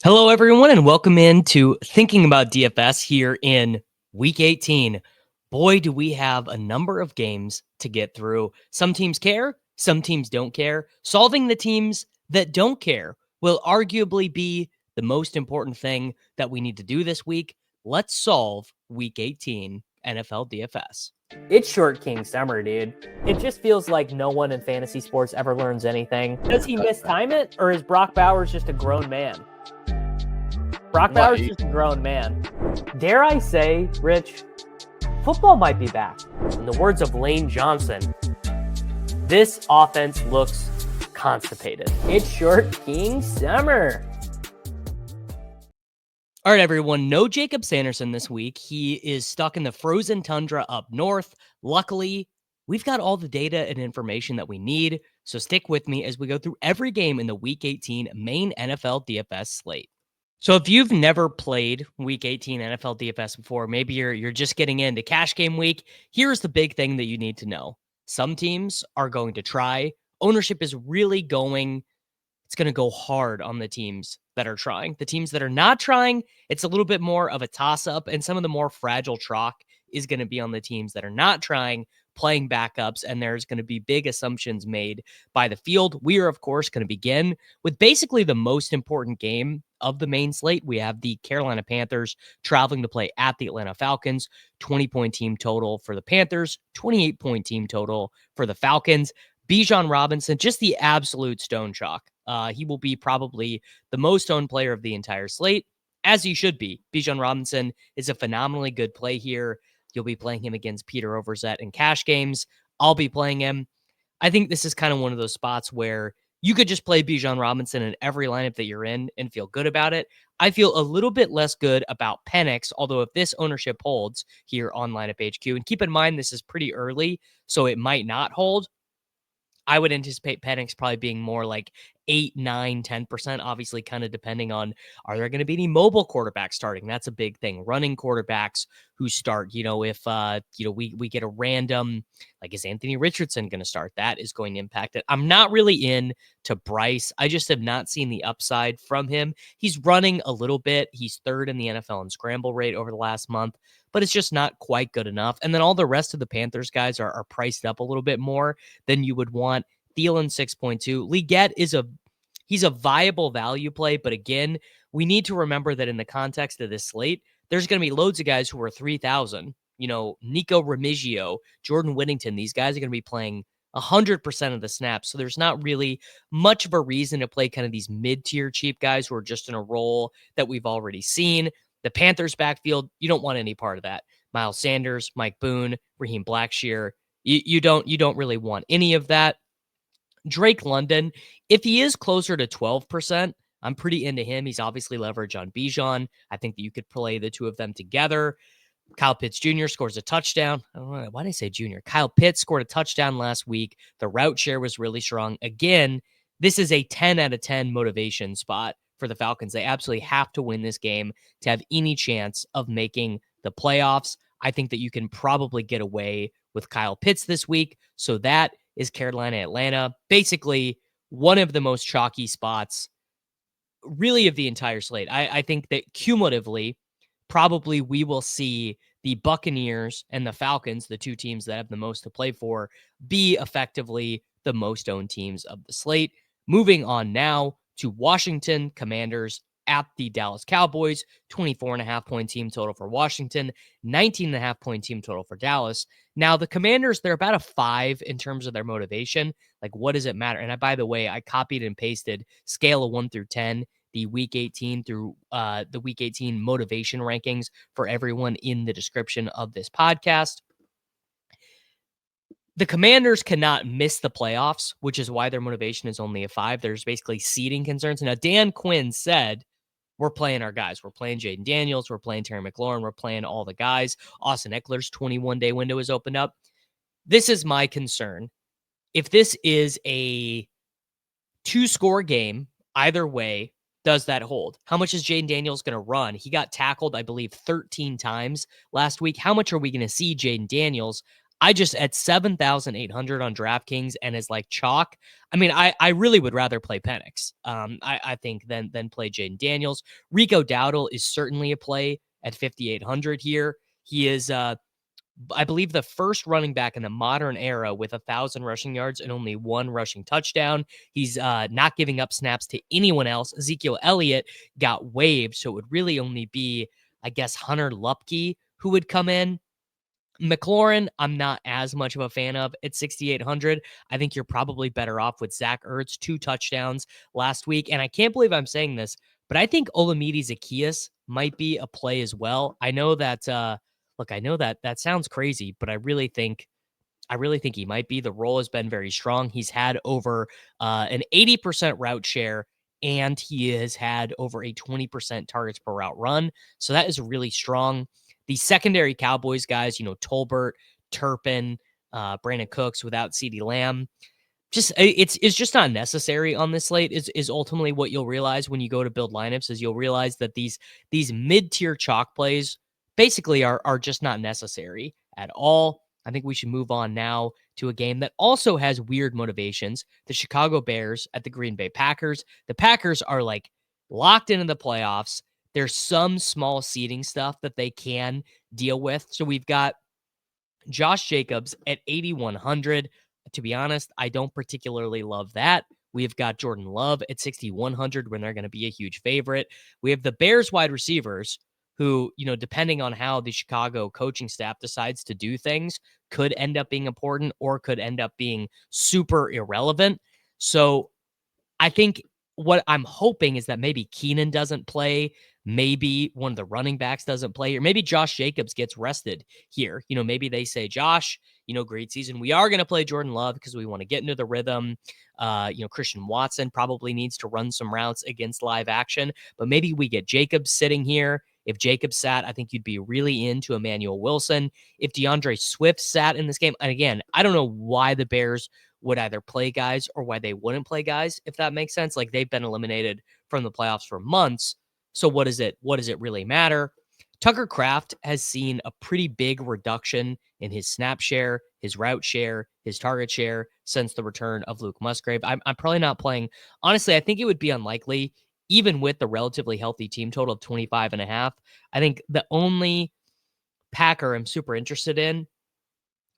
Hello, everyone, and welcome into Thinking About DFS here in Week 18. Boy, do we have a number of games to get through. Some teams care, some teams don't care. Solving the teams that don't care will arguably be the most important thing that we need to do this week. Let's solve Week 18 NFL DFS. It's Short King Summer, dude. It just feels like no one in fantasy sports ever learns anything. Does he mistime it, or is Brock Bowers just a grown man? Brock Bowers is just a grown man. Dare I say, Rich, football might be back. In the words of Lane Johnson, this offense looks constipated. It's Short King Summer. All right, everyone. No Jacob Sanderson this week. He is stuck in the frozen tundra up north. Luckily, we've got all the data and information that we need. So stick with me as we go through every game in the Week 18 main NFL DFS slate. So if you've never played Week 18 NFL DFS before, maybe you're just getting into cash game week, here's the big thing that you need to know. Some teams are going to try. Ownership is really going it's going to go hard on the teams that are trying. The teams that are not trying, it's a little bit more of a toss-up, and some of the more fragile chalk is going to be on the teams that are not trying, playing backups, and there's going to be big assumptions made by the field. We are, of course, going to begin with basically the most important game of the main slate. We have the Carolina Panthers traveling to play at the Atlanta Falcons, 20-point team total for the Panthers, 28-point team total for the Falcons. Bijan Robinson, just the absolute stone chalk. He will be probably the most owned player of the entire slate, as he should be. Bijan Robinson is a phenomenally good play here. You'll be playing him against Peter Overzet in cash games. I'll be playing him. I think this is kind of one of those spots where you could just play Bijan Robinson in every lineup that you're in and feel good about it. I feel a little bit less good about Penix, although if this ownership holds here on Lineup HQ, and keep in mind this is pretty early, so it might not hold. I would anticipate Penix probably being more like 8, 9, 10%, obviously kind of depending on, are there going to be any mobile quarterbacks starting? That's a big thing. Running quarterbacks who start, if, we get a random, like, is Anthony Richardson going to start? That is going to impact it. I'm not really in to Bryce. I just have not seen the upside from him. He's running a little bit. He's third in the NFL in scramble rate over the last month, but it's just not quite good enough. And then all the rest of the Panthers guys are priced up a little bit more than you would want. Thielen 6.2. Leggett he's a viable value play, but again, we need to remember that in the context of this slate, there's going to be loads of guys who are 3,000. Nico Remigio, Jordan Whittington, these guys are going to be playing 100% of the snaps. So there's not really much of a reason to play kind of these mid-tier cheap guys who are just in a role that we've already seen. The Panthers backfield, you don't want any part of that. Miles Sanders, Mike Boone, Raheem Blackshear, you don't really want any of that. Drake London, if he is closer to 12%, I'm pretty into him. He's obviously leverage on Bijan. I think that you could play the two of them together. Kyle Pitts Jr. scores a touchdown. I don't know. Why did I say junior? Kyle Pitts scored a touchdown last week. The route share was really strong. Again, this is a 10 out of 10 motivation spot for the Falcons. They absolutely have to win this game to have any chance of making the playoffs. I think that you can probably get away with Kyle Pitts this week. So that is Carolina, Atlanta. Basically, one of the most chalky spots, really, of the entire slate. I think that cumulatively, probably we will see the Buccaneers and the Falcons, the two teams that have the most to play for, be effectively the most owned teams of the slate. Moving on now to Washington Commanders at the Dallas Cowboys, 24.5-point team total for Washington, 19.5-point team total for Dallas. Now, the Commanders, they're about a 5 in terms of their motivation. Like, what does it matter? And by the way, I copied and pasted scale of 1 through 10, the Week 18 through the Week 18 motivation rankings for everyone in the description of this podcast. The Commanders cannot miss the playoffs, which is why their motivation is only a 5. There's basically seeding concerns. Now, Dan Quinn said, we're playing our guys. We're playing Jaden Daniels. We're playing Terry McLaurin. We're playing all the guys. Austin Eckler's 21-day window is opened up. This is my concern. If this is a 2-score game, either way, does that hold? How much is Jaden Daniels going to run? He got tackled, I believe, 13 times last week. How much are we going to see Jaden Daniels? I just at 7,800 on DraftKings and is like chalk. I mean, I really would rather play Penix. I think than play Jaden Daniels. Rico Dowdle is certainly a play at 5,800 here. He is I believe the first running back in the modern era with 1,000 rushing yards and only one rushing touchdown. He's not giving up snaps to anyone else. Ezekiel Elliott got waived, so it would really only be, I guess, Hunter Lupke who would come in. McLaurin, I'm not as much of a fan of at 6,800. I think you're probably better off with Zach Ertz, 2 touchdowns last week. And I can't believe I'm saying this, but I think Olamide Zaccheaus might be a play as well. I know that, look, I know that sounds crazy, but I really think he might be. The role has been very strong. He's had over an 80% route share, and he has had over a 20% targets per route run. So that is really strong. The secondary Cowboys guys, Tolbert, Turpin, Brandon Cooks without CeeDee Lamb. It's just not necessary on this slate is ultimately what you'll realize when you go to build lineups is you'll realize that these mid-tier chalk plays basically are just not necessary at all. I think we should move on now to a game that also has weird motivations. The Chicago Bears at the Green Bay Packers. The Packers are like locked into the playoffs. There's some small seeding stuff that they can deal with. So we've got Josh Jacobs at 8,100. To be honest, I don't particularly love that. We've got Jordan Love at 6,100 when they're going to be a huge favorite. We have the Bears wide receivers who, depending on how the Chicago coaching staff decides to do things, could end up being important or could end up being super irrelevant. So I think what I'm hoping is that maybe Keenan doesn't play. Maybe one of the running backs doesn't play, or maybe Josh Jacobs gets rested here. Maybe they say, Josh, great season. We are going to play Jordan Love because we want to get into the rhythm. Christian Watson probably needs to run some routes against live action, but maybe we get Jacobs sitting here. If Jacobs sat, I think you'd be really into Emmanuel Wilson. If DeAndre Swift sat in this game, and again, I don't know why the Bears would either play guys or why they wouldn't play guys, if that makes sense. Like they've been eliminated from the playoffs for months. So what does it really matter? Tucker Kraft has seen a pretty big reduction in his snap share, his route share, his target share since the return of Luke Musgrave. I'm probably not playing. Honestly, I think it would be unlikely, even with the relatively healthy team total of 25.5. I think the only Packer I'm super interested in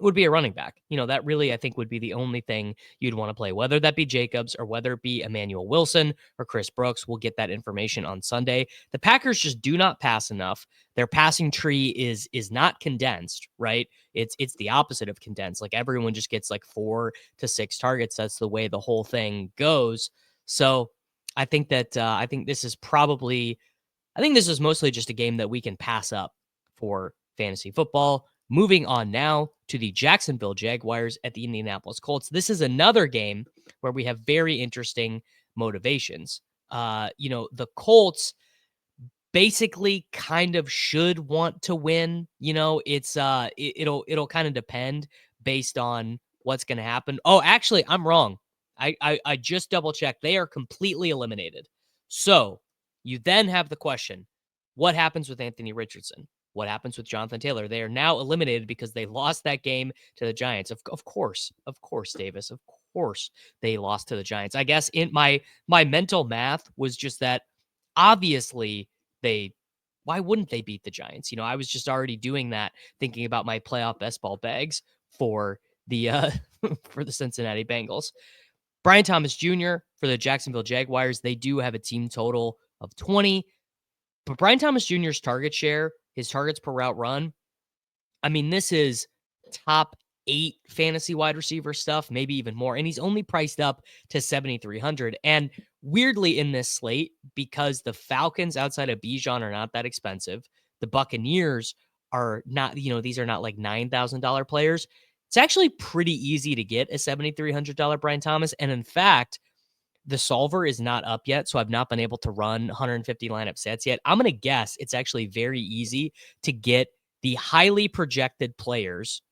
would be a running back. That really, I think, would be the only thing you'd want to play, whether that be Jacobs or whether it be Emmanuel Wilson or Chris Brooks. We'll get that information on Sunday. The Packers just do not pass enough. Their passing tree is not condensed, right? It's the opposite of condensed. Like everyone just gets like 4 to 6 targets. That's the way the whole thing goes. So I think that I think this is mostly just a game that we can pass up for fantasy football. Moving on now to the Jacksonville Jaguars at the Indianapolis Colts. This is another game where we have very interesting motivations. The Colts basically kind of should want to win. It'll kind of depend based on what's going to happen. Oh, actually, I'm wrong. I just double checked. They are completely eliminated. So you then have the question, what happens with Anthony Richardson? What happens with Jonathan Taylor? They are now eliminated because they lost that game to the Giants. Of course, Davis. Of course, they lost to the Giants. I guess in my mental math was just that obviously why wouldn't they beat the Giants? I was just already doing that, thinking about my playoff best ball bags for the for the Cincinnati Bengals. Brian Thomas Jr. for the Jacksonville Jaguars. They do have a team total of 20. But Brian Thomas Jr.'s target share, his targets per route run, I mean, this is top 8 fantasy wide receiver stuff, maybe even more. And he's only priced up to 7,300. And weirdly in this slate, because the Falcons outside of Bijan are not that expensive, the Buccaneers are not, these are not like $9,000 players. It's actually pretty easy to get a $7,300 Brian Thomas. And in fact, the solver is not up yet, so I've not been able to run 150 lineup sets yet. I'm going to guess it's actually very easy to get the highly projected players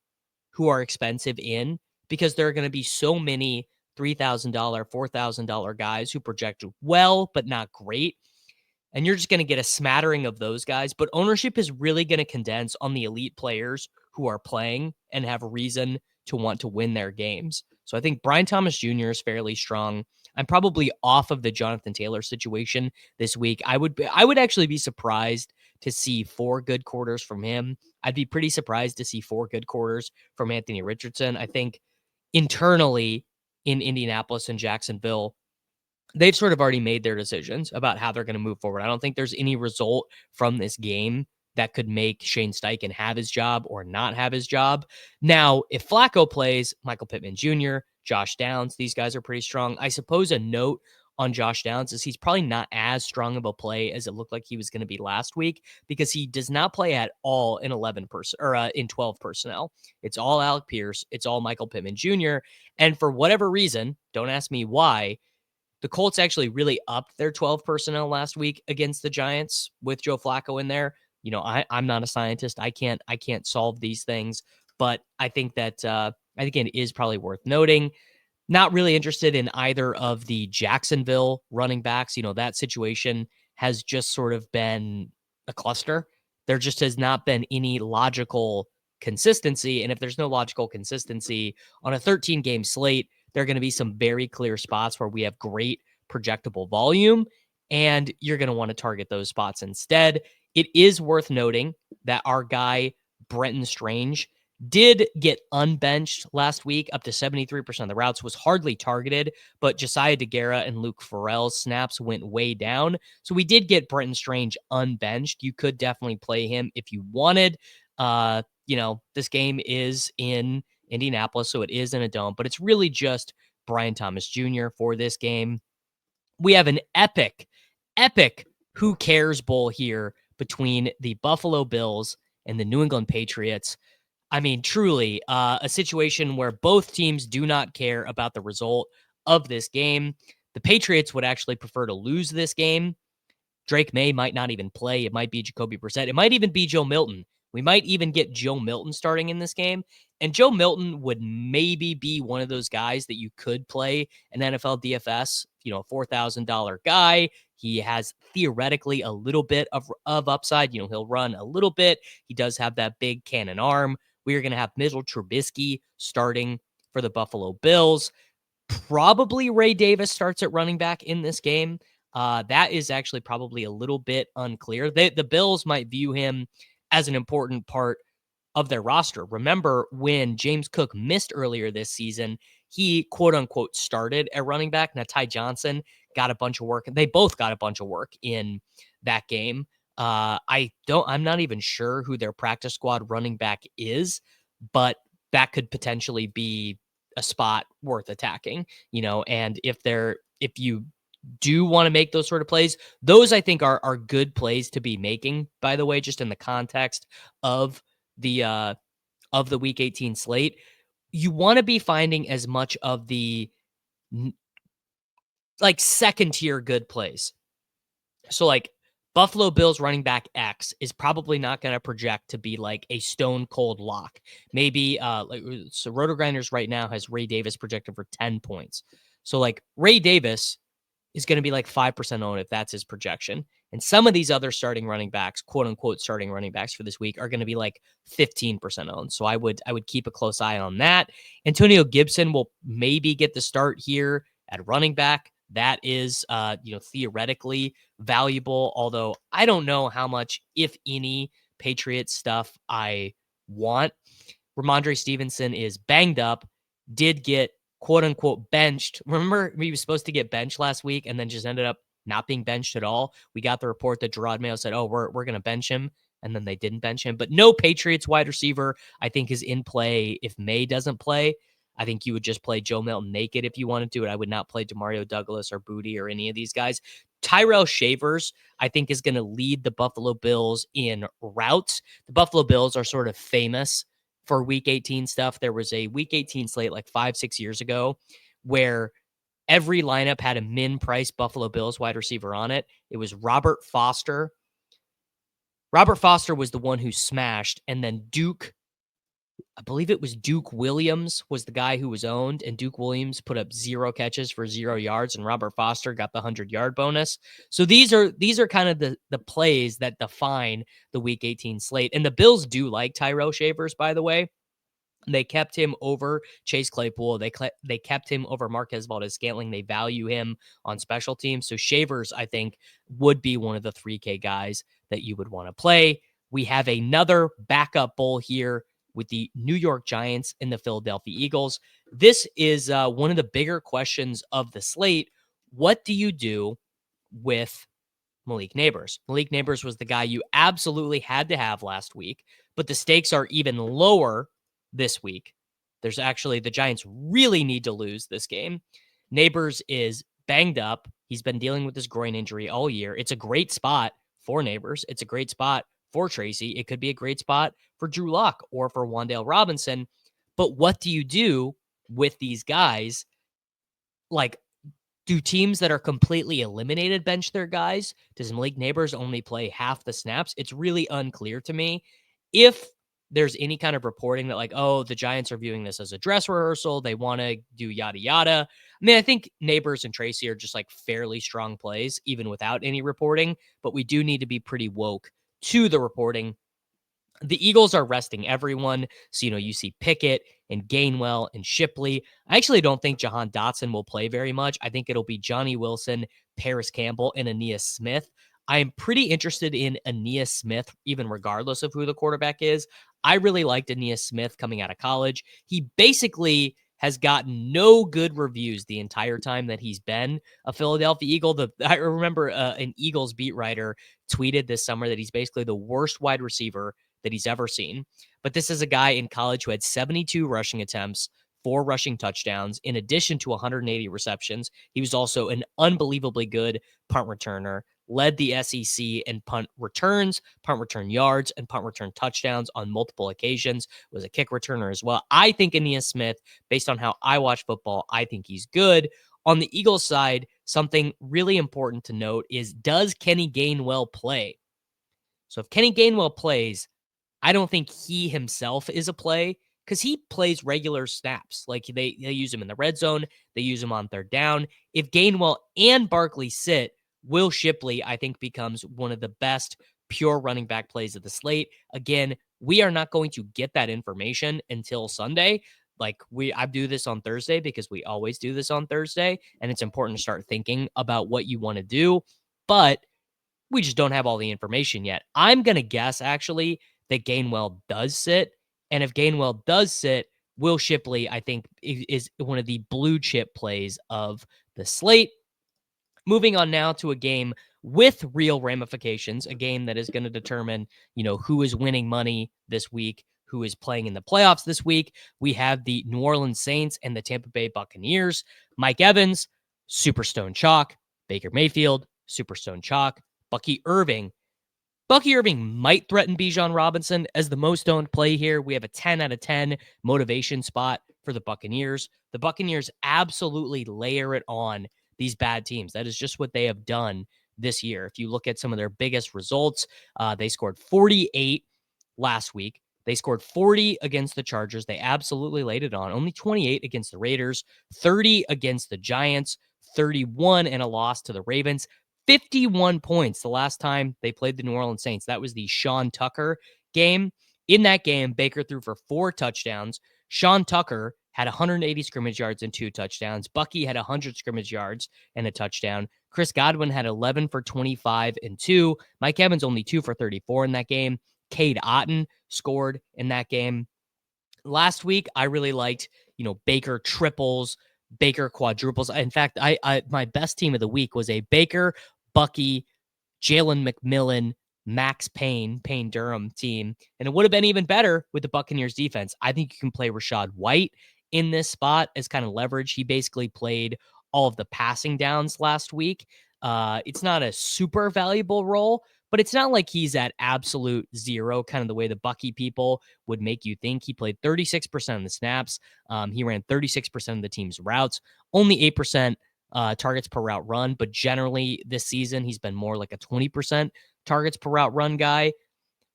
who are expensive in, because there are going to be so many $3,000, $4,000 guys who project well, but not great. And you're just going to get a smattering of those guys. But ownership is really going to condense on the elite players who are playing and have a reason to want to win their games. So I think Brian Thomas Jr. is fairly strong. I'm probably off of the Jonathan Taylor situation this week. I would actually be surprised to see 4 good quarters from him. I'd be pretty surprised to see 4 good quarters from Anthony Richardson. I think internally in Indianapolis and Jacksonville, they've sort of already made their decisions about how they're going to move forward. I don't think there's any result from this game that could make Shane Steichen have his job or not have his job. Now, if Flacco plays, Michael Pittman Jr., Josh Downs, these guys are pretty strong. I suppose a note on Josh Downs is he's probably not as strong of a play as it looked like he was going to be last week because he does not play at all in 12 personnel. It's all Alec Pierce. It's all Michael Pittman Jr. And for whatever reason, don't ask me why, the Colts actually really upped their 12 personnel last week against the Giants with Joe Flacco in there. You know, I'm not a scientist. I can't solve these things, but I think that I think it is probably worth noting. Not really interested in either of the Jacksonville running backs. You know, that situation has just sort of been a cluster. There just has not been any logical consistency. And if there's no logical consistency on a 13-game slate, there are going to be some very clear spots where we have great projectable volume, and you're going to want to target those spots instead. It is worth noting that our guy, Brenton Strange, did get unbenched last week up to 73% of the routes, was hardly targeted, but Josiah DeGuara and Luke Farrell's snaps went way down. So we did get Brenton Strange unbenched. You could definitely play him if you wanted. You know, this game is in Indianapolis, so it is in a dome, but it's really just Brian Thomas Jr. for this game. We have an epic who cares bowl here between the Buffalo Bills and the New England Patriots. I mean, truly a situation where both teams do not care about the result of this game. The Patriots would actually prefer to lose this game. Drake May might not even play. It might be Jacoby Brissett. It might even be Joe Milton. We might even get Joe Milton starting in this game. And Joe Milton would maybe be one of those guys that you could play an NFL DFS, you know, $4,000 guy. He has theoretically a little bit of upside. You know, he'll run a little bit. He does have that big cannon arm. We are going to have Mitchell Trubisky starting for the Buffalo Bills. Probably Ray Davis starts at running back in this game. That is actually probably a little bit unclear. The Bills might view him as an important part of their roster. Remember when James Cook missed earlier this season, he quote unquote started at running back. Now Ty Johnson got a bunch of work. They both got a bunch of work in that game. I'm not even sure who their practice squad running back is, but that could potentially be a spot worth attacking, you know, and if you do want to make those sort of plays, those I think are good plays to be making, by the way, just in the context of the week 18 slate. You want to be finding as much of the like second tier good plays. So like Buffalo Bills running back X is probably not going to project to be like a stone cold lock. Maybe so RotoGrinders right now has Ray Davis projected for 10 points. So like Ray Davis is going to be like 5% owned if that's his projection. And some of these other starting running backs, quote unquote starting running backs for this week, are going to be like 15% owned. So I would keep a close eye on that. Antonio Gibson will maybe get the start here at running back. That is, theoretically valuable, although I don't know how much, if any, Patriots stuff I want. Ramondre Stevenson is banged up, did get quote unquote benched. Remember, he was supposed to get benched last week and then just ended up not being benched at all. We got the report that Gerard Mayo said, oh, we're going to bench him. And then they didn't bench him. But no Patriots wide receiver, I think, is in play if May doesn't play. I think you would just play Joe Milton naked if you wanted to. I would not play Demario Douglas or Booty or any of these guys. Tyrell Shavers, I think, is going to lead the Buffalo Bills in routes. The Buffalo Bills are sort of famous for Week 18 stuff. There was a Week 18 slate like 5-6 years ago where every lineup had a min-price Buffalo Bills wide receiver on it. It was Robert Foster. Robert Foster was the one who smashed, and then I believe it was Duke Williams was the guy who was owned, and Duke Williams put up 0 catches for 0 yards, and Robert Foster got the 100-yard bonus. So these are kind of the plays that define the Week 18 slate. And the Bills do like Tyrell Shavers, by the way. They kept him over Chase Claypool. They kept him over Marquez Valdes-Scantling. They value him on special teams. So Shavers, I think, would be one of the 3K guys that you would want to play. We have another backup bowl here with the New York Giants and the Philadelphia Eagles. This is one of the bigger questions of the slate. What do you do with Malik Neighbors? Malik Neighbors was the guy you absolutely had to have last week, but the stakes are even lower this week. There's actually, the Giants really need to lose this game. Neighbors is banged up. He's been dealing with this groin injury all year. It's a great spot for Neighbors. It's a great spot for Tracy. It could be a great spot for Drew Lock or for Wan'Dale Robinson. But what do you do with these guys? Like, do teams that are completely eliminated bench their guys? Does Malik Neighbors only play half the snaps? It's really unclear to me. If there's any kind of reporting that like, oh, the Giants are viewing this as a dress rehearsal, they want to do yada yada. I mean, I think Neighbors and Tracy are just like fairly strong plays, even without any reporting, but we do need to be pretty woke to the reporting. The Eagles are resting everyone. So, you see Pickett and Gainwell and Shipley. I actually don't think Jahan Dotson will play very much. I think it'll be Johnny Wilson, Paris Campbell, and Aeneas Smith. I am pretty interested in Aeneas Smith, even regardless of who the quarterback is. I really liked Aeneas Smith coming out of college. He basically has gotten no good reviews the entire time that he's been a Philadelphia Eagle. I remember an Eagles beat writer tweeted this summer that he's basically the worst wide receiver that he's ever seen. But this is a guy in college who had 72 rushing attempts, 4 rushing touchdowns, in addition to 180 receptions. He was also an unbelievably good punt returner, led the SEC in punt returns, punt return yards, and punt return touchdowns on multiple occasions, was a kick returner as well. I think Aeneas Smith, based on how I watch football, I think he's good. On the Eagles side, something really important to note is, does Kenny Gainwell play? So if Kenny Gainwell plays, I don't think he himself is a play because he plays regular snaps. Like they use him in the red zone. They use him on third down. If Gainwell and Barkley sit, Will Shipley, I think, becomes one of the best pure running back plays of the slate. Again, we are not going to get that information until Sunday. Like I do this on Thursday because we always do this on Thursday. And it's important to start thinking about what you want to do. But we just don't have all the information yet. I'm going to guess, actually, that Gainwell does sit. And if Gainwell does sit, Will Shipley, I think, is one of the blue chip plays of the slate. Moving on now to a game with real ramifications, a game that is going to determine, who is winning money this week, who is playing in the playoffs this week. We have the New Orleans Saints and the Tampa Bay Buccaneers. Mike Evans, Superstone Chalk. Baker Mayfield, Superstone Chalk. Bucky Irving might threaten Bijan Robinson as the most owned play here. We have a 10 out of 10 motivation spot for the Buccaneers. The Buccaneers absolutely layer it on these bad teams. That is just what they have done this year. If you look at some of their biggest results, they scored 48 last week. They scored 40 against the Chargers. They absolutely laid it on. Only 28 against the Raiders, 30 against the Giants, 31 and a loss to the Ravens. 51 points the last time they played the New Orleans Saints. That was the Sean Tucker game. In that game, Baker threw for 4 touchdowns. Sean Tucker had 180 scrimmage yards and 2 touchdowns. Bucky had 100 scrimmage yards and a touchdown. Chris Godwin had 11 for 25 and 2. Mike Evans only 2 for 34 in that game. Cade Otton scored in that game. Last week, I really liked, Baker triples, Baker quadruples. In fact, I my best team of the week was a Baker, Bucky, Jalen McMillan, Max Payne Durham team. And it would have been even better with the Buccaneers defense. I think you can play Rachaad White in this spot as kind of leverage. He basically played all of the passing downs last week. It's not a super valuable role, but it's not like he's at absolute zero, kind of the way the Bucky people would make you think. He played 36% of the snaps. He ran 36% of the team's routes, only 8% targets per route run. But generally this season, he's been more like a 20% targets per route run guy.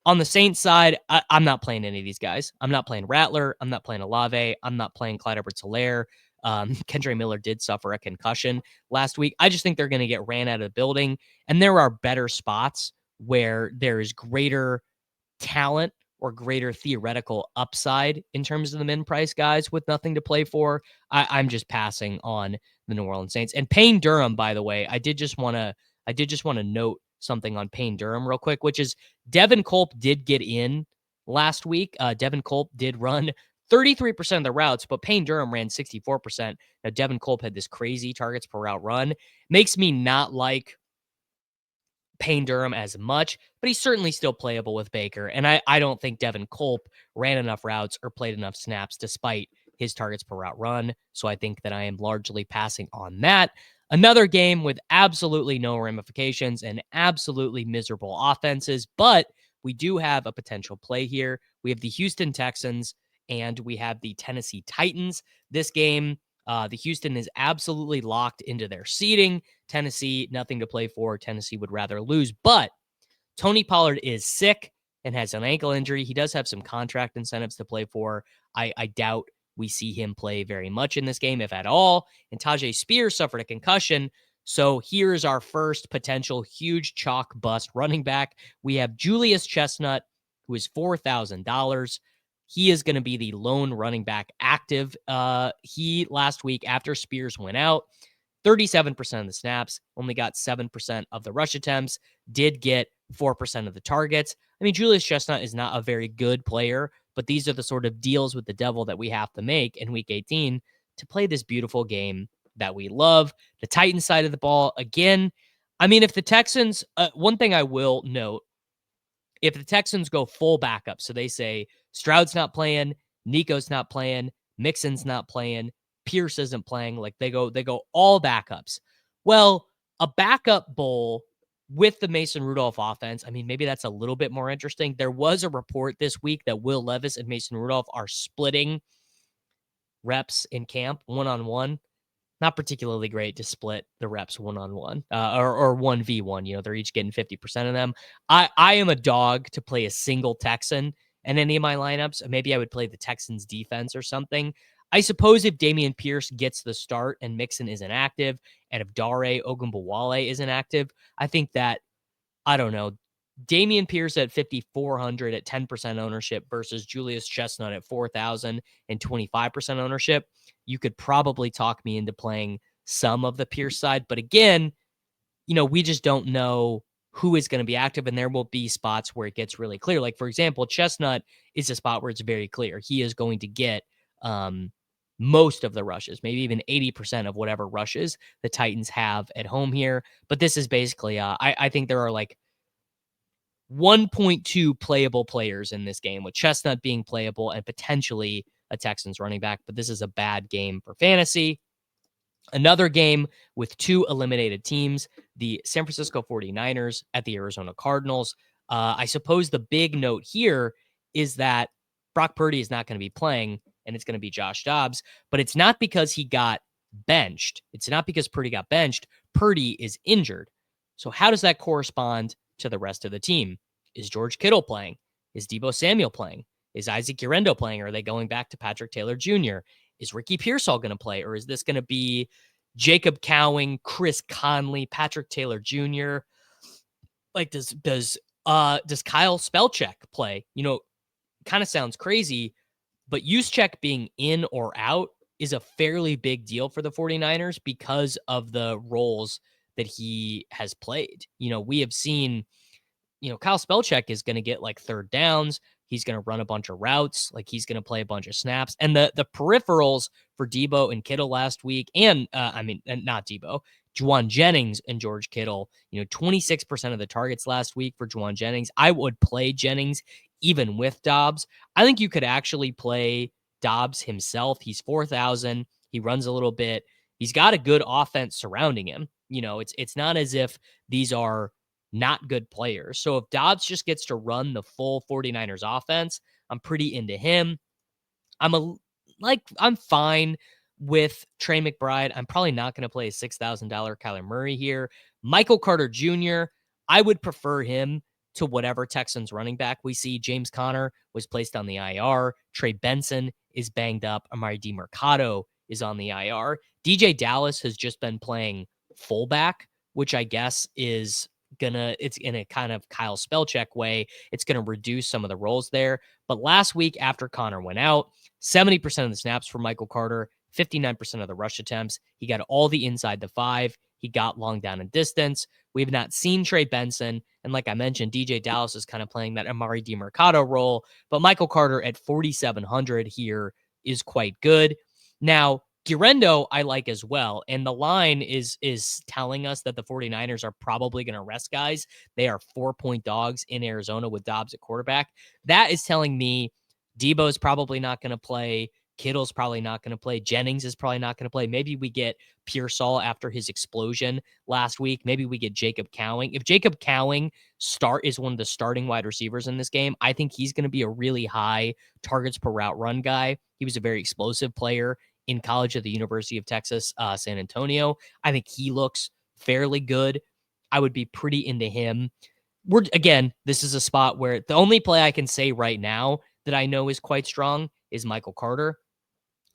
On the Saints side, I'm not playing any of these guys. I'm not playing Rattler. I'm not playing Olave. I'm not playing Clyde Edwards-Helaire. Kendre Miller did suffer a concussion last week. I just think they're going to get ran out of the building. And there are better spots where there is greater talent or greater theoretical upside in terms of the min price guys with nothing to play for, I'm just passing on the New Orleans Saints. And Payne Durham, by the way, I did just want to note something on Payne Durham real quick, which is Devin Culp did get in last week. Devin Culp did run 33% of the routes, but Payne Durham ran 64%. Now, Devin Culp had this crazy targets per route run. Makes me not like Payne Durham as much, but he's certainly still playable with Baker. And I don't think Devin Culp ran enough routes or played enough snaps despite his targets per route run. So I think that I am largely passing on that. Another game with absolutely no ramifications and absolutely miserable offenses, but we do have a potential play here. We have the Houston Texans and we have the Tennessee Titans. This game, the Houston is absolutely locked into their seeding. Tennessee, nothing to play for. Tennessee would rather lose, but Tony Pollard is sick and has an ankle injury. He does have some contract incentives to play for. I doubt we see him play very much in this game, if at all. And Tajay Spears suffered a concussion. So here's our first potential huge chalk bust running back. We have Julius Chestnut, who is $4,000. He is going to be the lone running back active. He last week after Spears went out, 37% of the snaps, only got 7% of the rush attempts, did get 4% of the targets. I mean, Julius Chestnut is not a very good player, but these are the sort of deals with the devil that we have to make in week 18 to play this beautiful game that we love. The Titans side of the ball, again, I mean, if the Texans, one thing I will note, if the Texans go full backup, so they say Stroud's not playing, Nico's not playing, Mixon's not playing, Pierce isn't playing, like they go all backups. Well, a backup bowl with the Mason Rudolph offense, I mean, maybe that's a little bit more interesting. There was a report this week that Will Levis and Mason Rudolph are splitting reps in camp one-on-one. Not particularly great to split the reps one-on-one or 1v1. You know, they're each getting 50% of them. I am a dog to play a single Texan in any of my lineups. Maybe I would play the Texans defense or something. I suppose if Damian Pierce gets the start and Mixon isn't active, and if Dare Ogunbowale isn't active, I think that, I don't know, Damian Pierce at 5,400 at 10% ownership versus Julius Chestnut at 4,000 and 25% ownership. You could probably talk me into playing some of the Pierce side. But again, you know, we just don't know who is going to be active, and there will be spots where it gets really clear. Like, for example, Chestnut is a spot where it's very clear. He is going to get most of the rushes, maybe even 80% of whatever rushes the Titans have at home here. But this is basically, I think there are like 1.2 playable players in this game, with Chestnut being playable and potentially a Texans running back, but this is a bad game for fantasy. Another game with two eliminated teams, the San Francisco 49ers at the Arizona Cardinals. I suppose the big note here is that Brock Purdy is not going to be playing, and it's going to be Josh Dobbs, but it's not because he got benched. It's not because Purdy got benched. Purdy is injured. So how does that correspond to the rest of the team? Is George Kittle playing? Is Deebo Samuel playing? Is Isaac Urendo playing? Or are they going back to Patrick Taylor Jr.? Is Ricky Pearsall going to play? Or is this going to be Jacob Cowing, Chris Conley, Patrick Taylor Jr.? Like, does Kyle Spellcheck play? You know, kind of sounds crazy, but Juszczyk being in or out is a fairly big deal for the 49ers because of the roles that he has played. You know, we have seen, you know, Kyle Spellcheck is going to get like third downs. He's going to run a bunch of routes. Like, he's going to play a bunch of snaps. And the peripherals for Deebo and Kittle last week, and not Deebo, Juwan Jennings and George Kittle, you know, 26% of the targets last week for Juwan Jennings. I would play Jennings even with Dobbs. I think you could actually play Dobbs himself. He's 4,000. He runs a little bit. He's got a good offense surrounding him. You know, it's not as if these are not good players. So if Dobbs just gets to run the full 49ers offense, I'm pretty into him. I'm fine with Trey McBride. I'm probably not going to play a $6,000 Kyler Murray here. Michael Carter Jr., I would prefer him to whatever Texans running back we see. James Conner was placed on the IR. Trey Benson is banged up. Amari DiMercado is on the IR. DJ Dallas has just been playing fullback, which I guess is it's in a kind of Kyle Spellcheck way. It's going to reduce some of the roles there. But last week after Connor went out, 70% of the snaps for Michael Carter, 59% of the rush attempts. He got all the inside the 5. He got long down and distance. We have not seen Trey Benson. And like I mentioned, DJ Dallas is kind of playing that Amari DiMercado role. But Michael Carter at 4,700 here is quite good. Now, Guerrero, I like as well. And the line is telling us that the 49ers are probably going to rest guys. They are 4-point dogs in Arizona with Dobbs at quarterback. That is telling me Debo's probably not going to play. Kittle's probably not going to play. Jennings is probably not going to play. Maybe we get Pearsall after his explosion last week. Maybe we get Jacob Cowing. If Jacob Cowing is one of the starting wide receivers in this game, I think he's going to be a really high targets per route run guy. He was a very explosive player in college at the University of Texas, San Antonio. I think he looks fairly good. I would be pretty into him. This is a spot where the only play I can say right now that I know is quite strong is Michael Carter.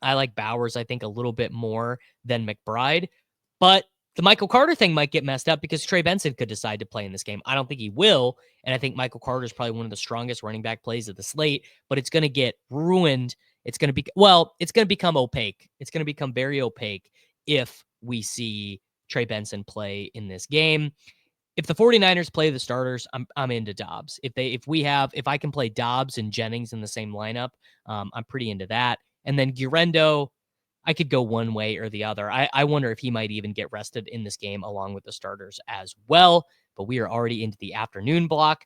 I like Bowers, I think, a little bit more than McBride. But the Michael Carter thing might get messed up because Trey Benson could decide to play in this game. I don't think he will. And I think Michael Carter is probably one of the strongest running back plays of the slate, but it's going to get ruined. It's going to become opaque. It's going to become very opaque if we see Trey Benson play in this game. If the 49ers play the starters, I'm into Dobbs. If I can play Dobbs and Jennings in the same lineup, I'm pretty into that. And then Guerrero, I could go one way or the other. I wonder if he might even get rested in this game along with the starters as well. But we are already into the afternoon block.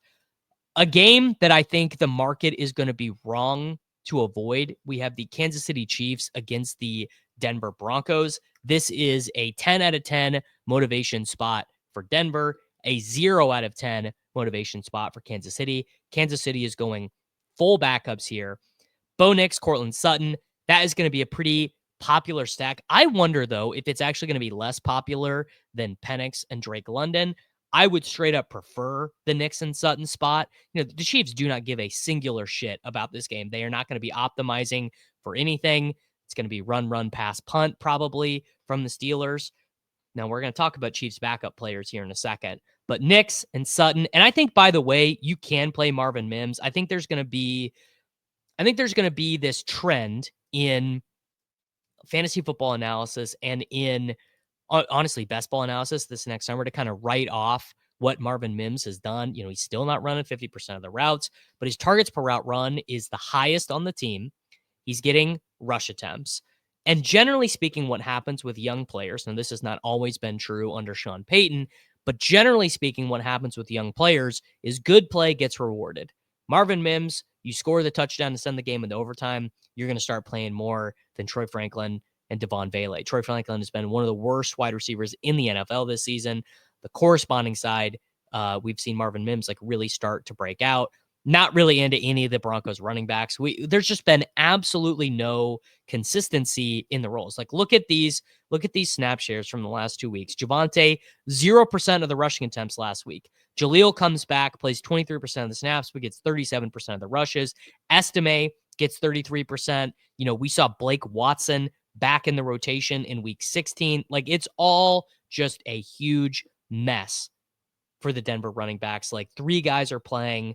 A game that I think the market is going to be wrong to avoid. We have the Kansas City Chiefs against the Denver Broncos. This is a 10 out of 10 motivation spot for Denver, a 0 out of 10 motivation spot for Kansas City. Kansas City is going full backups here. Bo Nix, Cortland Sutton. That is going to be a pretty popular stack. I wonder, though, if it's actually going to be less popular than Penix and Drake London. I would straight up prefer the Nix and Sutton spot. The Chiefs do not give a singular shit about this game. They are not going to be optimizing for anything. It's going to be run, pass, punt, probably from the Steelers. Now, we're going to talk about Chiefs backup players here in a second. But Nix and Sutton, and I think, by the way, you can play Marvin Mims. I think there's going to be this trend in fantasy football analysis and in, honestly, best ball analysis this next summer to kind of write off what Marvin Mims has done. He's still not running 50% of the routes, but his targets per route run is the highest on the team. He's getting rush attempts. And generally speaking, what happens with young players, and this has not always been true under Sean Payton, but generally speaking, what happens with young players is good play gets rewarded. Marvin Mims, you score the touchdown to send the game into overtime, you're going to start playing more than Troy Franklin and Devon Valet. Troy Franklin has been one of the worst wide receivers in the NFL this season. The corresponding side, we've seen Marvin Mims really start to break out. Not really into any of the Broncos running backs. There's just been absolutely no consistency in the roles. Look at these snap shares from the last 2 weeks. Javonte, 0% of the rushing attempts last week. Jaleel comes back, plays 23% of the snaps, but gets 37% of the rushes. Estime gets 33%. We saw Blake Watson back in the rotation in week 16. It's all just a huge mess for the Denver running backs. 3 guys are playing.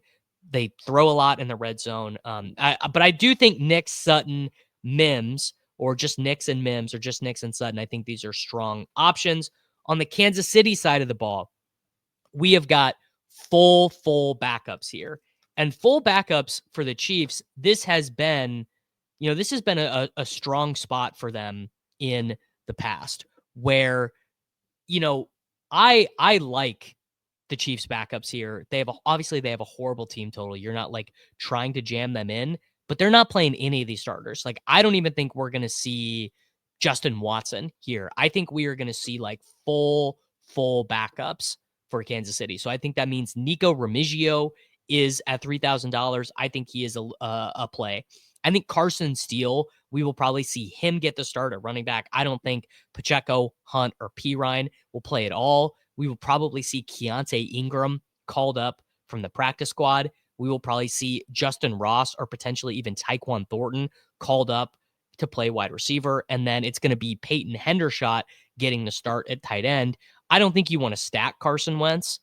They throw a lot in the red zone. But I do think Nix, Sutton, Mims, or just Nix and Mims, or just Nix and Sutton, I think these are strong options. On the Kansas City side of the ball, we have got full backups here. And full backups for the Chiefs, this has been a strong spot for them in the past where, I like the Chiefs backups here. They have a horrible team total. You're not trying to jam them in, but they're not playing any of these starters. I don't even think we're going to see Justin Watson here. I think we are going to see full backups for Kansas City. So I think that means Nico Remigio is at $3,000. I think he is a play. I think Carson Steele, we will probably see him get the start at running back. I don't think Pacheco, Hunt, or Pirine will play at all. We will probably see Keontae Ingram called up from the practice squad. We will probably see Justin Ross or potentially even Tyquan Thornton called up to play wide receiver. And then it's going to be Peyton Hendershot getting the start at tight end. I don't think you want to stack Carson Wentz.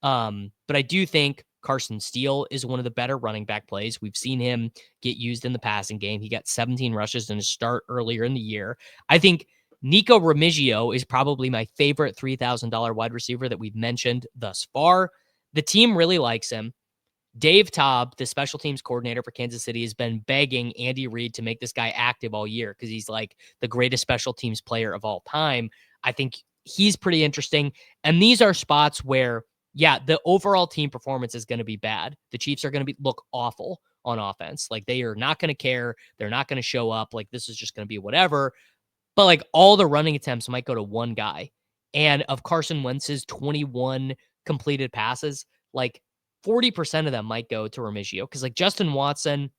But I do think Carson Steele is one of the better running back plays. We've seen him get used in the passing game. He got 17 rushes in his start earlier in the year. I think Nico Remigio is probably my favorite $3,000 wide receiver that we've mentioned thus far. The team really likes him. Dave Taub, the special teams coordinator for Kansas City, has been begging Andy Reid to make this guy active all year because he's like the greatest special teams player of all time. I think he's pretty interesting. And these are spots where, yeah, the overall team performance is going to be bad. The Chiefs are going to look awful on offense. Like, they are not going to care. They're not going to show up. Like, this is just going to be whatever. But like, all the running attempts might go to one guy. And of Carson Wentz's 21 completed passes, like 40% of them might go to Remigio, because like Justin Watson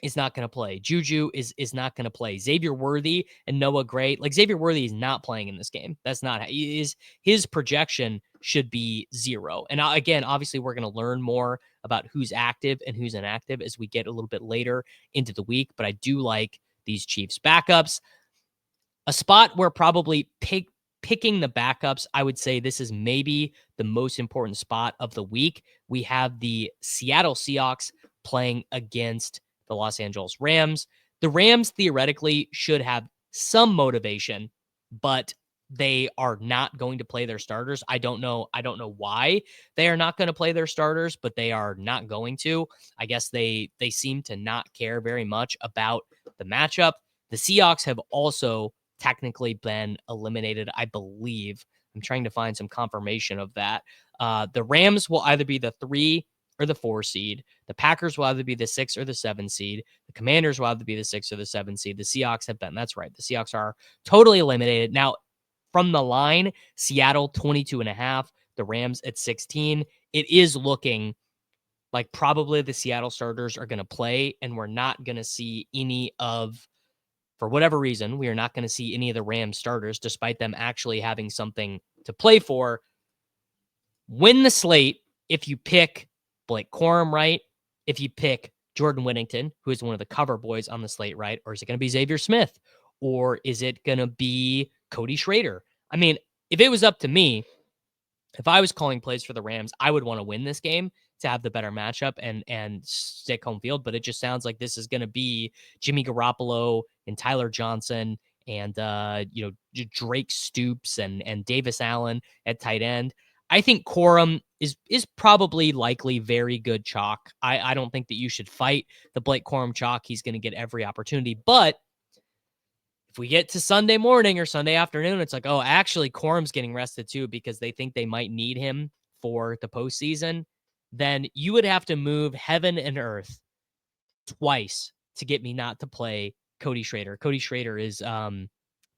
is not going to play. Juju is not going to play. Xavier Worthy and Noah Gray, like Xavier Worthy is not playing in this game. That's not his projection should be 0. And again, obviously we're going to learn more about who's active and who's inactive as we get a little bit later into the week. But I do like these Chiefs backups. A spot where probably picking the backups, I would say this is maybe the most important spot of the week. We have the Seattle Seahawks playing against the Los Angeles Rams. The Rams theoretically should have some motivation, but they are not going to play their starters. I don't know why they are not going to play their starters, but they are not going to. I guess they seem to not care very much about the matchup. The Seahawks have also technically been eliminated, I believe. I'm trying to find some confirmation of that. The Rams will either be the 3 or the 4 seed. The Packers will either be the 6 or the 7 seed. The Commanders will either be the 6 or the 7 seed. The Seahawks have been. That's right. The Seahawks are totally eliminated. Now, from the line, Seattle 22.5, the Rams at 16. It is looking like probably the Seattle starters are going to play, and we're not going to see any of, for whatever reason, we are not going to see any of the Rams starters, despite them actually having something to play for. Win the slate if you pick Blake Corum right, if you pick Jordan Whittington, who is one of the cover boys on the slate right, or is it going to be Xavier Smith, or is it going to be Cody Schrader? I mean, if it was up to me, if I was calling plays for the Rams, I would want to win this game to have the better matchup and stick home field. But it just sounds like this is going to be Jimmy Garoppolo and Tyler Johnson and Drake Stoops and Davis Allen at tight end. I think Corum is probably likely very good chalk. I don't think that you should fight the Blake Corum chalk. He's going to get every opportunity. But if we get to Sunday morning or Sunday afternoon, it's like, oh, actually, Corum's getting rested too because they think they might need him for the postseason, then you would have to move heaven and earth twice to get me not to play Cody Schrader. Cody Schrader is the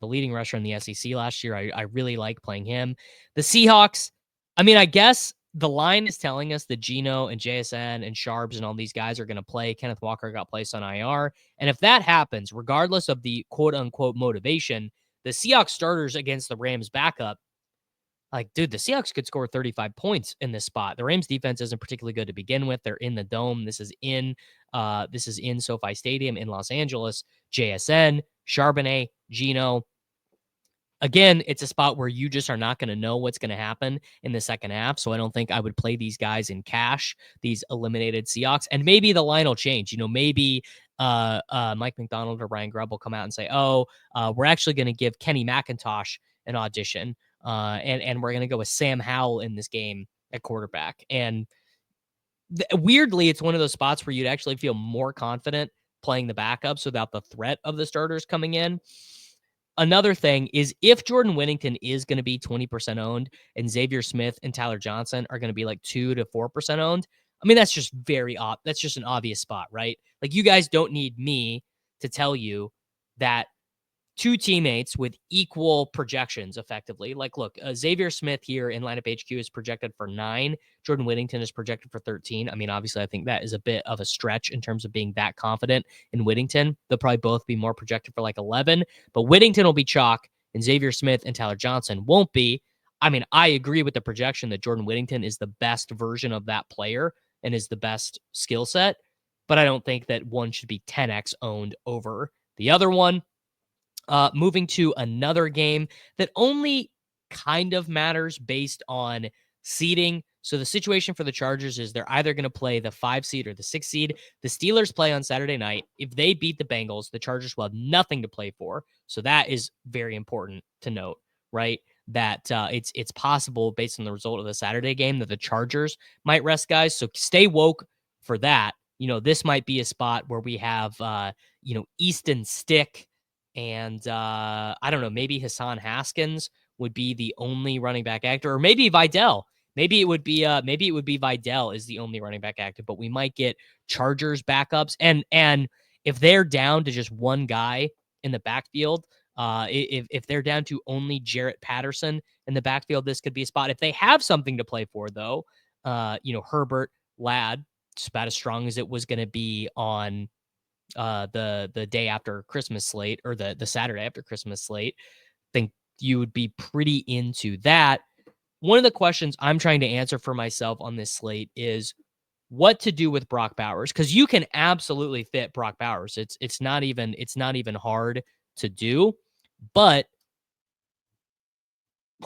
leading rusher in the SEC last year. I really like playing him. The Seahawks, I mean, I guess the line is telling us that Geno and JSN and Sharps and all these guys are going to play. Kenneth Walker got placed on IR. And if that happens, regardless of the quote unquote motivation, the Seahawks starters against the Rams backup, like, dude, the Seahawks could score 35 points in this spot. The Rams defense isn't particularly good to begin with. They're in the dome. This is in SoFi Stadium in Los Angeles. JSN, Charbonnet, Geno. Again, it's a spot where you just are not going to know what's going to happen in the second half. So I don't think I would play these guys in cash, these eliminated Seahawks. And maybe the line will change. Maybe Mike McDonald or Ryan Grubb will come out and say, we're actually going to give Kenny McIntosh an audition. And we're going to go with Sam Howell in this game at quarterback. And weirdly, it's one of those spots where you'd actually feel more confident playing the backups without the threat of the starters coming in. Another thing is, if Jordan Whittington is going to be 20% owned and Xavier Smith and Tyler Johnson are going to be like 2 to 4% owned, I mean, that's just that's just an obvious spot, right? Like, you guys don't need me to tell you that two teammates with equal projections, effectively. Like, look, Xavier Smith here in lineup HQ is projected for 9. Jordan Whittington is projected for 13. I mean, obviously, I think that is a bit of a stretch in terms of being that confident in Whittington. They'll probably both be more projected for like 11, but Whittington will be chalk and Xavier Smith and Tyler Johnson won't be. I mean, I agree with the projection that Jordan Whittington is the best version of that player and is the best skill set, but I don't think that one should be 10x owned over the other one. Moving to another game that only kind of matters based on seeding. So the situation for the Chargers is they're either going to play the 5 seed or the 6 seed. The Steelers play on Saturday night. If they beat the Bengals, the Chargers will have nothing to play for. So that is very important to note, right? That it's possible based on the result of the Saturday game that the Chargers might rest guys. So stay woke for that. This might be a spot where we have, Easton Stick and I don't know, maybe Hassan Haskins would be the only running back actor, or maybe Vidal. Maybe it would be Vidal is the only running back active, but we might get Chargers backups. And if they're down to just one guy in the backfield, if they're down to only Jarrett Patterson in the backfield, this could be a spot. If they have something to play for, though, Herbert, Ladd, just about as strong as it was going to be on the day after Christmas slate, or the Saturday after Christmas slate. Think you would be pretty into that. One of the questions I'm trying to answer for myself on this slate is what to do with Brock Bowers, because you can absolutely fit Brock Bowers. It's not even hard to do, but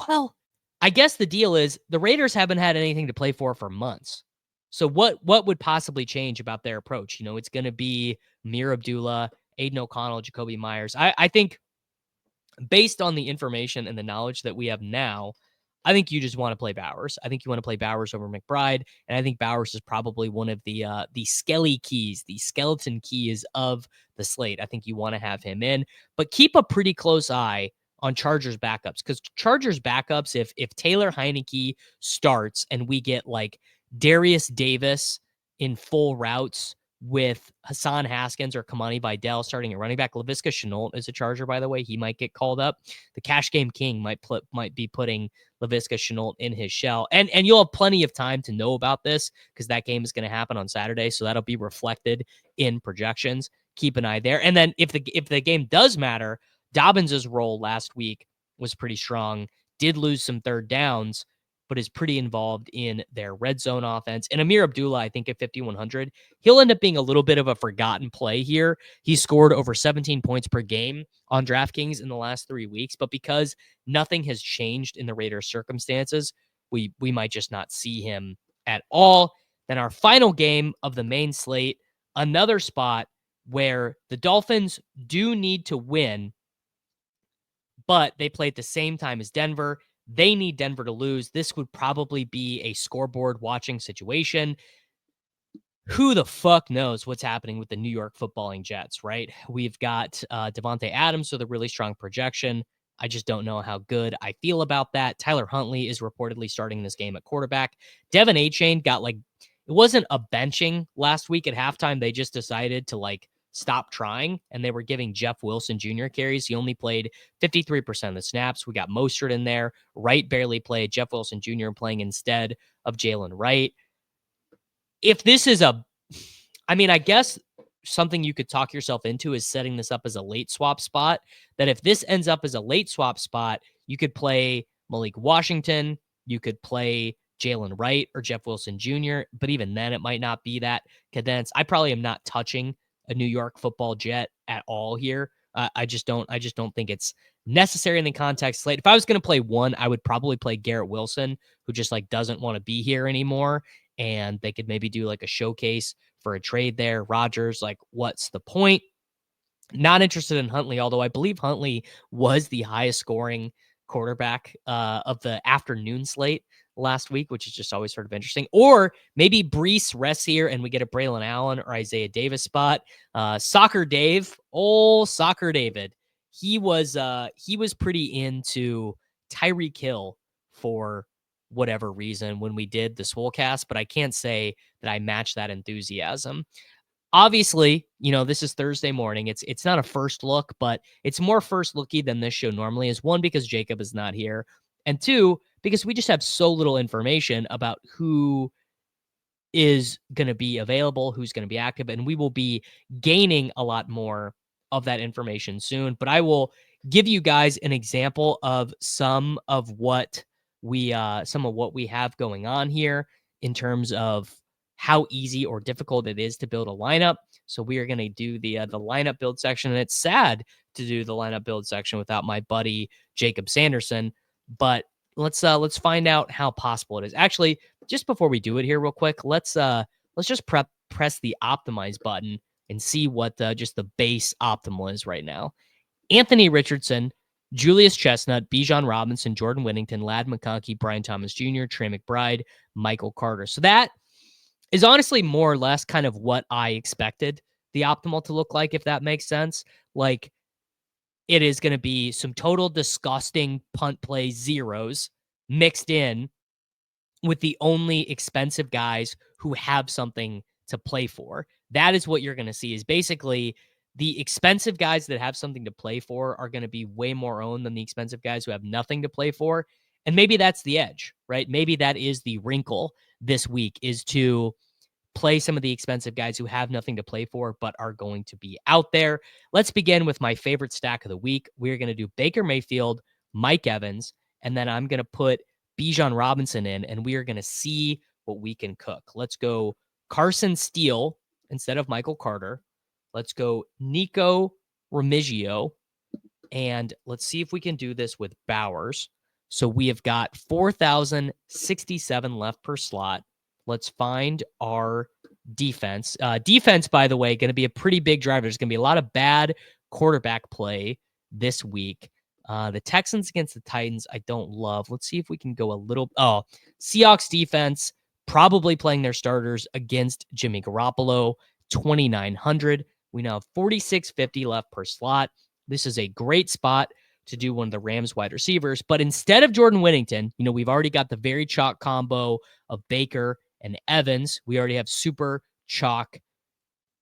well, I guess the deal is the Raiders haven't had anything to play for months. So what would possibly change about their approach? It's going to be Amir Abdullah, Aiden O'Connell, Jacoby Myers. I think based on the information and the knowledge that we have now, I think you just want to play Bowers. I think you want to play Bowers over McBride, and I think Bowers is probably one of the skeleton keys of the slate. I think you want to have him in, but keep a pretty close eye on Chargers backups, because Chargers backups, if Taylor Heineke starts and we get like Darius Davis in full routes with Hassan Haskins or Kamani Vidal starting at running back. Laviska Shenault is a Charger, by the way. He might get called up. The Cash Game King might be putting Laviska Shenault in his shell. And you'll have plenty of time to know about this because that game is going to happen on Saturday. So that'll be reflected in projections. Keep an eye there. And then if the game does matter, Dobbins' role last week was pretty strong. Did lose some third downs, but is pretty involved in their red zone offense. And Amir Abdullah, I think at 5,100, he'll end up being a little bit of a forgotten play here. He scored over 17 points per game on DraftKings in the last 3 weeks, but because nothing has changed in the Raiders' circumstances, we might just not see him at all. Then our final game of the main slate, another spot where the Dolphins do need to win, but they play at the same time as Denver. They need Denver to lose. This would probably be a scoreboard watching situation. Who the fuck knows what's happening with the New York footballing Jets, right? We've got Devontae Adams with a really strong projection. I just don't know how good I feel about that. Tyler Huntley is reportedly starting this game at quarterback. Devin Achane got it wasn't a benching last week at halftime. They just decided to stop trying, and they were giving Jeff Wilson Jr. carries. He only played 53% of the snaps. We got Mostert in there. Wright barely played. Jeff Wilson Jr. playing instead of Jalen Wright. If this is I guess something you could talk yourself into is setting this up as a late swap spot, that if this ends up as a late swap spot, you could play Malik Washington, you could play Jalen Wright or Jeff Wilson Jr., but even then it might not be that condensed. I probably am not touching a New York football Jet at all here. I just don't think it's necessary in the context slate. If I was going to play one, I would probably play Garrett Wilson, who just doesn't want to be here anymore. And they could maybe do a showcase for a trade there. Rodgers, what's the point? Not interested in Huntley, although I believe Huntley was the highest scoring quarterback of the afternoon slate last week, which is just always sort of interesting. Or maybe Breece rests here and we get a Braylon Allen or Isaiah Davis spot. Soccer Dave, old Soccer David, he was pretty into Tyreek Hill for whatever reason when we did the Swolecast, but I can't say that I matched that enthusiasm. Obviously, this is Thursday morning. It's not a first look, but it's more first looky than this show normally is. One, because Jacob is not here, and two, because we just have so little information about who is going to be available, who's going to be active, and we will be gaining a lot more of that information soon. But I will give you guys an example of some of what we have going on here in terms of how easy or difficult it is to build a lineup. So we are going to do the lineup build section, and it's sad to do the lineup build section without my buddy Jacob Sanderson, but let's find out how possible it is. Actually, just before we do it here real quick, let's just press the optimize button and see what just the base optimal is right now. Anthony Richardson, Julius Chestnut, Bijan Robinson, Jordan Whittington, Ladd McConkey, Brian Thomas Jr., Trey McBride, Michael Carter. So that is honestly more or less kind of what I expected the optimal to look like, if that makes sense. Like, it is going to be some total disgusting punt play zeros mixed in with the only expensive guys who have something to play for. That is what you're going to see, is basically the expensive guys that have something to play for are going to be way more owned than the expensive guys who have nothing to play for. And maybe that's the edge, right? Maybe that is the wrinkle this week, is to play some of the expensive guys who have nothing to play for, but are going to be out there. Let's begin with my favorite stack of the week. We're going to do Baker Mayfield, Mike Evans, and then I'm going to put Bijan Robinson in, and we are going to see what we can cook. Let's go Carson Steele instead of Michael Carter. Let's go Nico Remigio, and let's see if we can do this with Bowers. So we have got 4,067 left per slot. Let's find our defense. Defense, by the way, going to be a pretty big driver. There's going to be a lot of bad quarterback play this week. The Texans against the Titans, I don't love. Let's see if we can go a little. Oh, Seahawks defense, probably playing their starters against Jimmy Garoppolo, 2,900. We now have 4,650 left per slot. This is a great spot to do one of the Rams wide receivers. But instead of Jordan Whittington, we've already got the very chalk combo of Baker and Evans. We already have super chalk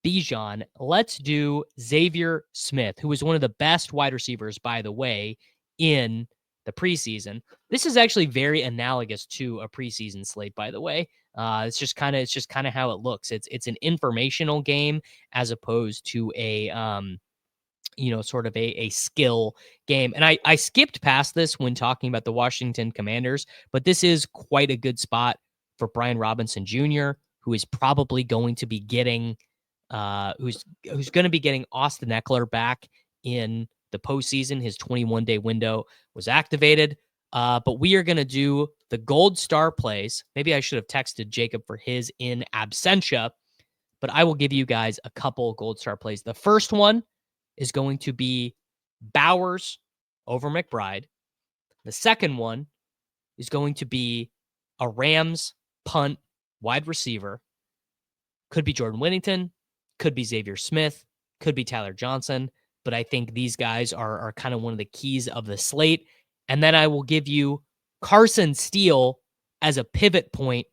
Bijan. Let's do Xavier Smith, who was one of the best wide receivers, by the way, in the preseason. This is actually very analogous to a preseason slate, by the way. It's just kind of how it looks. It's an informational game as opposed to a sort of a skill game. And I skipped past this when talking about the Washington Commanders, but this is quite a good spot for Brian Robinson Jr., who is probably going to be getting who's going to be getting Austin Eckler back in the postseason. His 21-day window was activated. But we are going to do the gold star plays. Maybe I should have texted Jacob for his in absentia, but I will give you guys a couple gold star plays. The first one is going to be Bowers over McBride. The second one is going to be a Rams punt wide receiver. Could be Jordan Whittington, could be Xavier Smith, could be Tyler Johnson, but I think these guys are kind of one of the keys of the slate. And then I will give you Carson Steele as a pivot point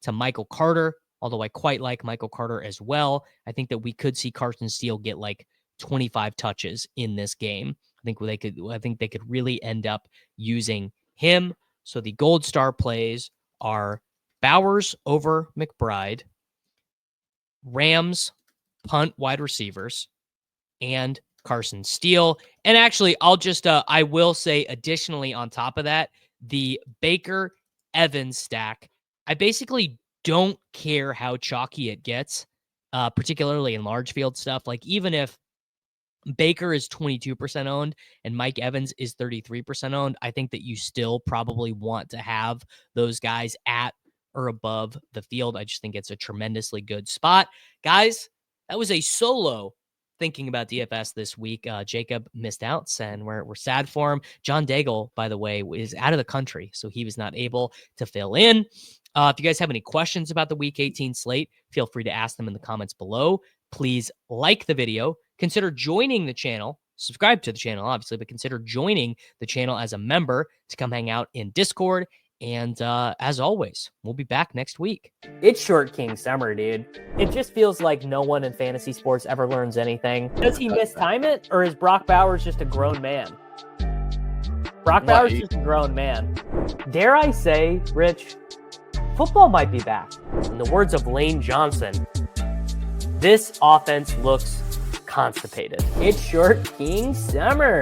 to Michael Carter, although I quite like Michael Carter as well. I think that we could see Carson Steele get like 25 touches in this game. I think they could really end up using him. So the gold star plays are Bowers over McBride, Rams punt wide receivers, and Carson Steele. And actually, I'll just, I will say additionally on top of that, the Baker Evans stack, I basically don't care how chalky it gets, particularly in large field stuff. Like, even if Baker is 22% owned and Mike Evans is 33% owned, I think that you still probably want to have those guys at or above the field. I just think it's a tremendously good spot. Guys, that was a solo thinking about DFS this week. Jacob missed out, and we're sad for him. John Daigle, by the way, is out of the country, so he was not able to fill in. If you guys have any questions about the Week 18 slate, feel free to ask them in the comments below. Please like the video. Consider joining the channel. Subscribe to the channel, obviously, but consider joining the channel as a member to come hang out in Discord. And as always, we'll be back next week. It's Short King Summer, dude. It just feels like no one in fantasy sports ever learns anything. Does he mistime it, or is Brock Bowers just a grown man? Brock Bowers is just a grown man. Dare I say, Rich, football might be back. In the words of Lane Johnson, this offense looks constipated. It's Short King Summer.